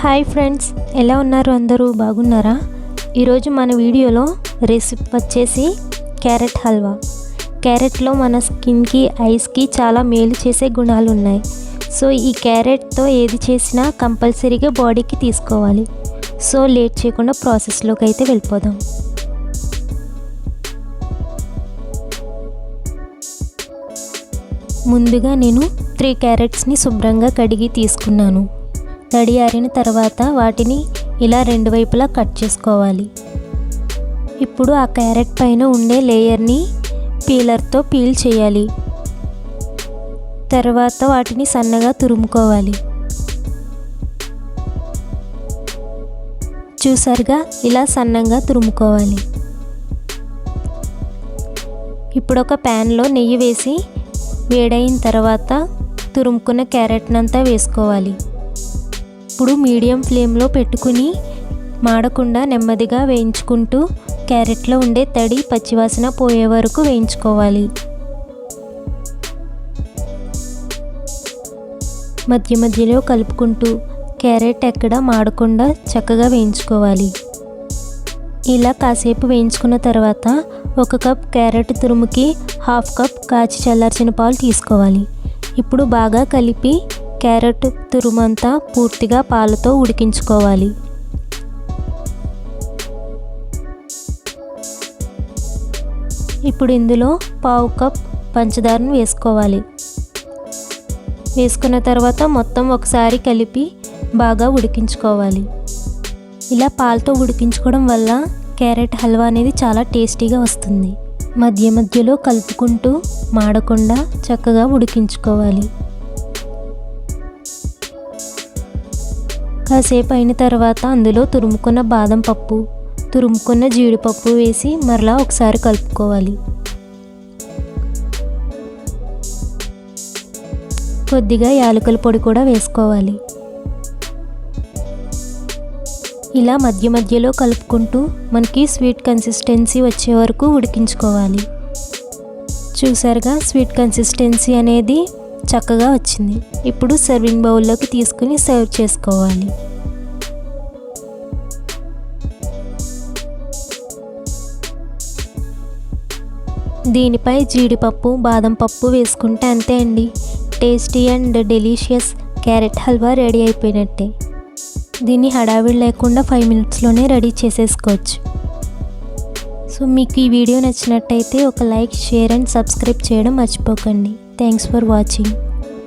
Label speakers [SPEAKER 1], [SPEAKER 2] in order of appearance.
[SPEAKER 1] Hi friends, ఎలా ఉన్నారు? అందరూ బాగున్నారా? ఈరోజు మన వీడియోలో రెసిపీ వచ్చేసి క్యారెట్ హల్వా. క్యారెట్లో మన స్కిన్కి, ఐస్కి చాలా మేలు చేసే గుణాలు ఉన్నాయి. సో ఈ క్యారెట్తో ఏది చేసినా కంపల్సరీగా బాడీకి తీసుకోవాలి. సో లేట్ చేయకుండా ప్రాసెస్లోకి అయితే వెళ్ళిపోదాం. ముందుగా నేను 3 క్యారెట్స్ని శుభ్రంగా కడిగి తీసుకున్నాను. తడి ఆరిన తర్వాత వాటిని ఇలా 2 వైపులా కట్ చేసుకోవాలి. ఇప్పుడు ఆ క్యారెట్ పైన ఉండే లేయర్ని పీలర్తో పీల్ చేయాలి. తర్వాత వాటిని సన్నగా తురుముకోవాలి. చూసారుగా, ఇలా సన్నంగా తురుముకోవాలి. ఇప్పుడు ఒక ప్యాన్లో నెయ్యి వేసి వేడైన తర్వాత తురుముకున్న క్యారెట్నంతా వేసుకోవాలి. ఇప్పుడు మీడియం ఫ్లేమ్లో పెట్టుకుని మాడకుండా నెమ్మదిగా వేయించుకుంటూ క్యారెట్లో ఉండే తడి పచ్చివాసన పోయే వరకు వేయించుకోవాలి. మధ్య మధ్యలో కలుపుకుంటూ క్యారెట్ ఎక్కడ మాడకుండా చక్కగా వేయించుకోవాలి. ఇలా కాసేపు వేయించుకున్న తర్వాత 1 కప్ క్యారెట్ తురుముకి 1/2 కప్ కాచి చల్లార్చిన పాలు తీసుకోవాలి. ఇప్పుడు బాగా కలిపి క్యారెట్ తురుమంతా పూర్తిగా పాలతో ఉడికించుకోవాలి. ఇప్పుడు ఇందులో 1/2 కప్ పంచదారను వేసుకోవాలి. వేసుకున్న తర్వాత మొత్తం ఒకసారి కలిపి బాగా ఉడికించుకోవాలి. ఇలా పాలతో ఉడికించుకోవడం వల్ల క్యారెట్ హల్వా అనేది చాలా టేస్టీగా వస్తుంది. మధ్య మధ్యలో కలుపుకుంటూ మాడకుండా చక్కగా ఉడికించుకోవాలి. కాసేపు అయిన తర్వాత అందులో తురుముకున్న బాదం పప్పు, తురుముకున్న జీడిపప్పు వేసి మరలా ఒకసారి కలుపుకోవాలి. కొద్దిగా యాలకుల పొడి కూడా వేసుకోవాలి. ఇలా మధ్య మధ్యలో కలుపుకుంటూ మనకి స్వీట్ కన్సిస్టెన్సీ వచ్చే వరకు ఉడికించుకోవాలి. చూసారుగా, స్వీట్ కన్సిస్టెన్సీ అనేది చక్కగా వచ్చింది. ఇప్పుడు సర్వింగ్ బౌల్లోకి తీసుకుని సర్వ్ చేసుకోవాలి. దీనిపై జీడిపప్పు, బాదం పప్పు వేసుకుంటే అంతే అండి, tasty and delicious carrot halwa ready అయిపోయినట్టే. దీన్ని హడావిడి లేకుండా 5 మినిట్స్లోనే రెడీ చేసేసుకోవచ్చు. సో మీకు ఈ వీడియో నచ్చినట్టయితే ఒక లైక్, షేర్ అండ్ సబ్స్క్రైబ్ చేయడం మర్చిపోకండి. Thanks for watching.